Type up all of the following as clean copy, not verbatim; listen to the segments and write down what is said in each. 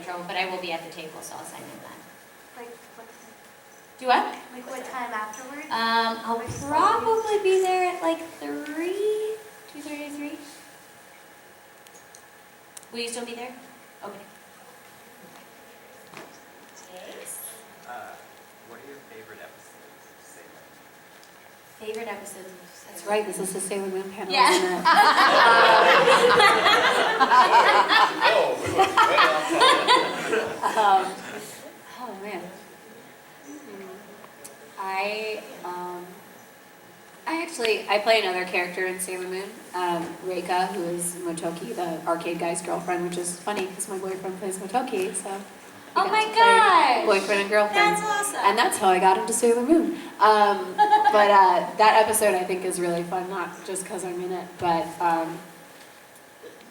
trouble, but I will be at the table, so I'll sign in then. Like what? Do what? Like what time afterwards? I'll probably be there at like 3, 2:30 to 3. Will you still be there? Okay. What are your favorite episodes of Sailor Moon? Favorite episodes of That's right, this is the Sailor Moon panel, Yeah. isn't it? Oh, we went way off. Oh, man. I play another character in Sailor Moon, Reika, who is Motoki, the arcade guy's girlfriend, which is funny because my boyfriend plays Motoki, so. Oh my gosh! Boyfriend and girlfriend. That's awesome. And that's how I got into Sailor Moon. But that episode I think is really fun, not just because I'm in it, but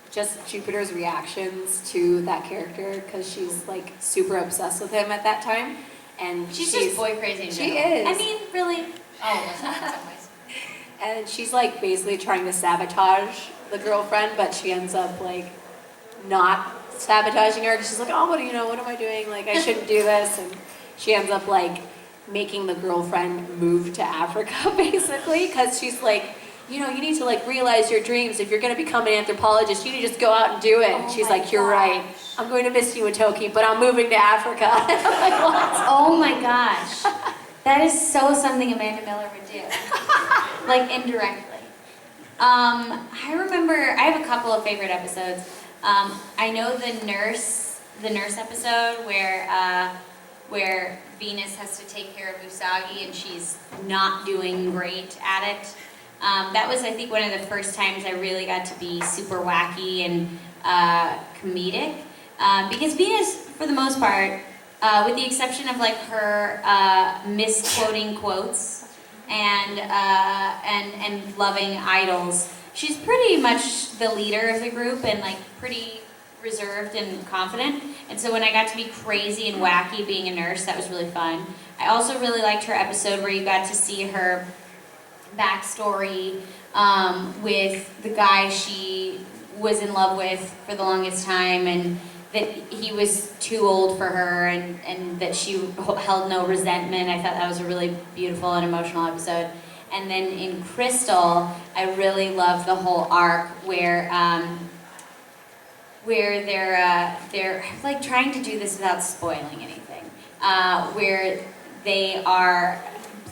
just Jupiter's reactions to that character, because she's like super obsessed with him at that time. And She's just boy crazy in She general. is. I mean, really. Oh, listen, in some ways. And she's like basically trying to sabotage the girlfriend, but she ends up like not sabotaging her because she's like, oh, what am I doing? Like, I shouldn't do this. And she ends up like making the girlfriend move to Africa basically, because she's like, you need to like realize your dreams. If you're going to become an anthropologist, you need to just go out and do it. And she's like, you're right. I'm going to miss you, Motoki, but I'm moving to Africa. I'm like, what? Oh my gosh. That is so something Amanda Miller would do. Like, indirectly. I remember, I have a couple of favorite episodes. I know the nurse episode where Venus has to take care of Usagi and she's not doing great at it. That was, I think, one of the first times I really got to be super wacky and comedic. Because Venus, for the most part, with the exception of like her misquoting quotes and loving idols, she's pretty much the leader of the group and like pretty reserved and confident. And so when I got to be crazy and wacky being a nurse, that was really fun. I also really liked her episode where you got to see her backstory with the guy she was in love with for the longest time, and that he was too old for her, and that she held no resentment. I thought that was a really beautiful and emotional episode. And then in Crystal, I really loved the whole arc where they're like trying to do this without spoiling anything, where they are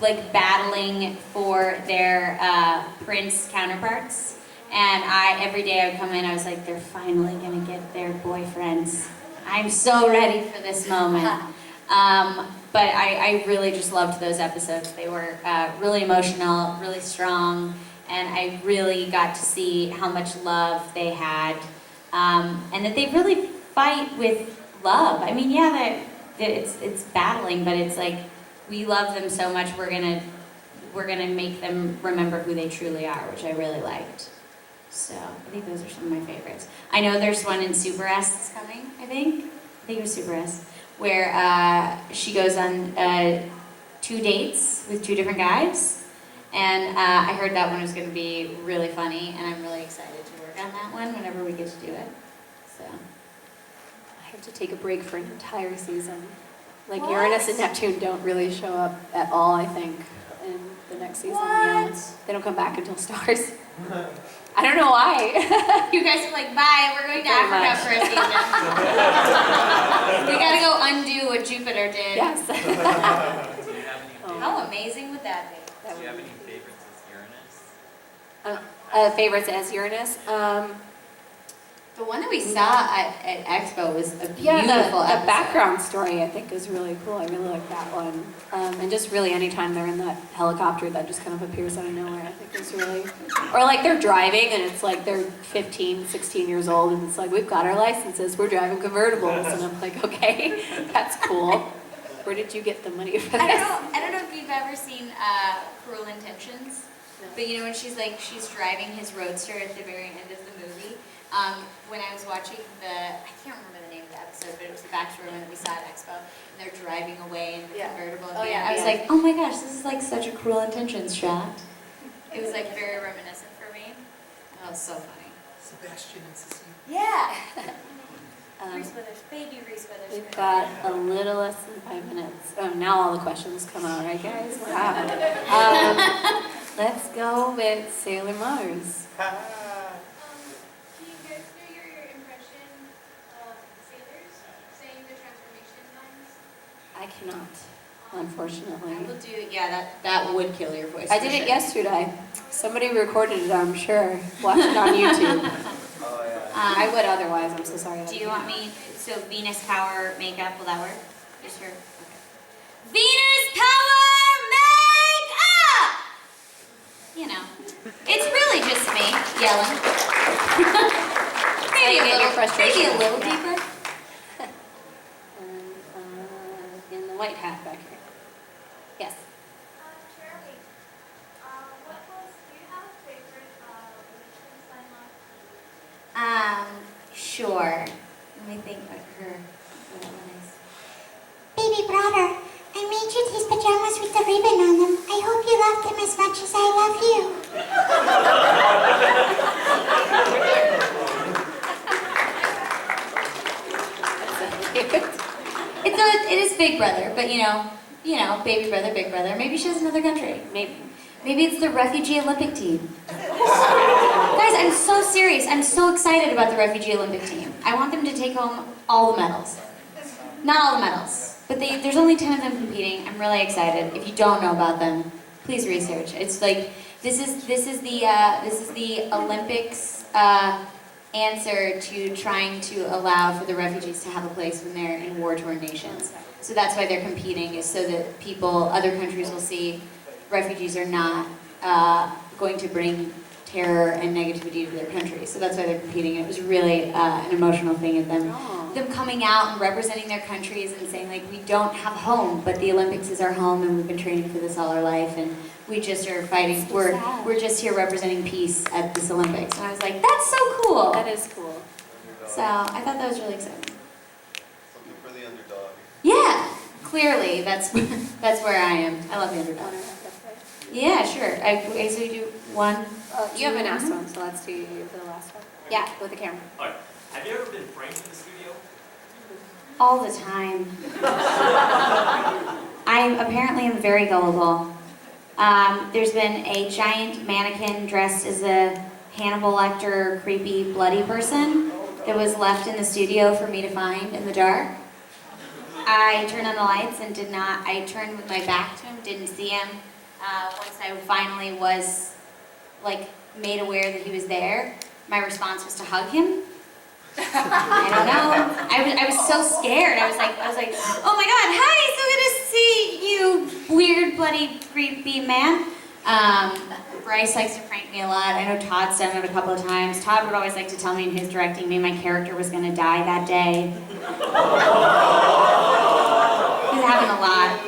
like battling for their prince counterparts. And every day I would come in, I was like, they're finally gonna get their boyfriends. I'm so ready for this moment. But I really just loved those episodes. They were really emotional, really strong, and I really got to see how much love they had, and that they really fight with love. I mean, yeah, it's battling, but it's like we love them so much. We're gonna make them remember who they truly are, which I really liked. So I think those are some of my favorites. I know there's one in Super S that's coming. I think it was Super S, where she goes on 2 dates with 2 different guys, and I heard that one was going to be really funny, and I'm really excited to work on that one whenever we get to do it. So I have to take a break for an entire season. Like What? Uranus and Neptune don't really show up at all, I think, in the next season. What? Yeah. They don't come back until stars. I don't know why. you guys are like, bye, we're going to Pretty Africa much. for a season. We gotta go undo what Jupiter did. Yes. Do you have any? How amazing would that be? Do you have any favorites as Uranus? Favorites as Uranus? The one that we saw at Expo was a beautiful Yeah, the episode. background story I think is really cool. I really like that one. And just really anytime they're in that helicopter that just kind of appears out of nowhere, I think is really... Or like they're driving and it's like they're 15, 16 years old and it's like, we've got our licenses, we're driving convertibles. And I'm like, okay, that's cool. Where did you get the money for this? I don't know if you've ever seen Cruel Intentions, but you know when she's driving his roadster at the very end of the movie. When I was watching I can't remember the name of the episode, but it was the backstory one that we saw at Expo, and they're driving away in the convertible. Oh, yeah, I was like, oh my gosh, this is like such a Cruel Intentions shot. It was like very reminiscent for me. That was so funny. Sebastian and Cecilia. Yeah. Reese Withers, baby Reese Withers. We've got a little less than 5 minutes. Oh, now all the questions come out, right, guys? Wow. Let's go with Sailor Mars. Can you guys do your impression of sailors saying the transformation lines? I cannot, unfortunately. I will do, yeah, that would kill your voice. I for did sure. it yesterday. Somebody recorded it, I'm sure. Watch it on YouTube. Oh, yeah. I would otherwise, I'm so sorry. Do you want me, so Venus Power makeup, will that work? Just her? Okay. Venus Power Makeup! You know, it's really just me yelling. How you get your frustration maybe a little out. deeper. In the white hat back here. Yes. Jeremy, what was, do you have a favorite Liechtenstein line? Sure. Let me think what her, what it was. Baby brother, I made you these pajamas with the ribbon on them. I hope you love them as much as I love you. It is Big Brother, but you know, baby brother, big brother. Maybe she has another country. Maybe it's the refugee Olympic team. Guys, I'm so serious. I'm so excited about the refugee Olympic team. I want them to take home all the medals. Not all the medals, but there's only 10 of them competing. I'm really excited. If you don't know about them, please research. It's like this is the Olympics answer to trying to allow for the refugees to have a place when they're in war-torn nations. So that's why they're competing, is so that other countries will see refugees are not going to bring terror and negativity to their country. So that's why they're competing. It was really an emotional thing of them coming out and representing their countries and saying, like, we don't have a home, but the Olympics is our home, and we've been training for this all our life, and we just are fighting. We're just here representing peace at this Olympics. And I was like, that's so cool. That is cool. So I thought that was really exciting. Something for the underdog. Yeah, clearly that's where I am. I love the underdog. Yeah, sure. So you do one. You haven't asked one, so let's do the last one. Yeah. With the camera. Alright, have you ever been pranked in the studio? All the time. I apparently am very gullible. There's been a giant mannequin dressed as a Hannibal Lecter, creepy, bloody person that was left in the studio for me to find in the dark. I turned on the lights and I turned with my back to him, didn't see him. Once I finally was, like, made aware that he was there, my response was to hug him. I don't know. I was so scared. I was like, oh my God, hi, so good to see you, weird, bloody, creepy man. Bryce likes to prank me a lot. I know Todd's done it a couple of times. Todd would always like to tell me in his directing me my character was going to die that day. He's having a lot.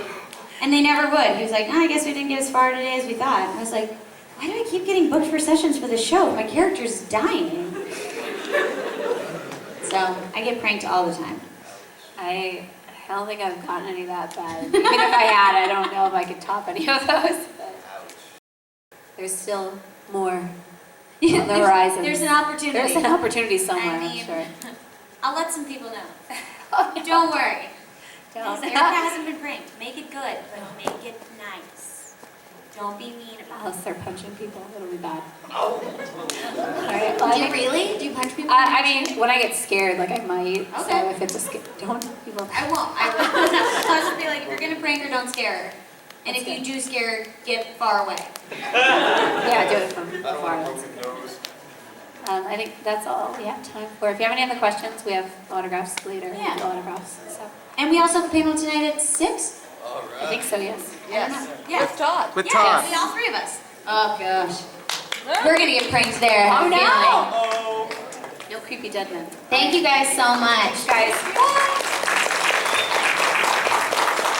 And they never would. He was like, I guess we didn't get as far today as we thought. And I was like, why do I keep getting booked for sessions for the show? My character's dying. So I get pranked all the time. I don't think I've gotten any that bad. Even if I had, I don't know if I could top any of those. But there's still more on the horizon. There's an opportunity. There's an opportunity somewhere, I mean, I'm sure. I'll let some people know. Don't worry. Erica hasn't been pranked. Make it good, but make it nice. Don't be mean about it. Unless they're punching people, it'll be bad. Oh. Alright, well, Do you really? Do you punch people? I mean, when I get scared, like I might. Okay. So if it's don't people. I won't. I will. I'll just be like, if you're gonna prank her, don't scare her. And if you do scare her, get far away. Yeah, do it from I don't far. want a broken nose. I think that's all we have time for. If you have any other questions, we have autographs later. Yeah. We'll do autographs. So And we also have a panel tonight at 6. All I think right. so. Yes. Yes. Yeah. With Todd. With Todd. Yeah, all 3 of us. Oh gosh. We're gonna get pranked there. Oh, no. Oh. No creepy dead men. Thank you guys so much. Guys.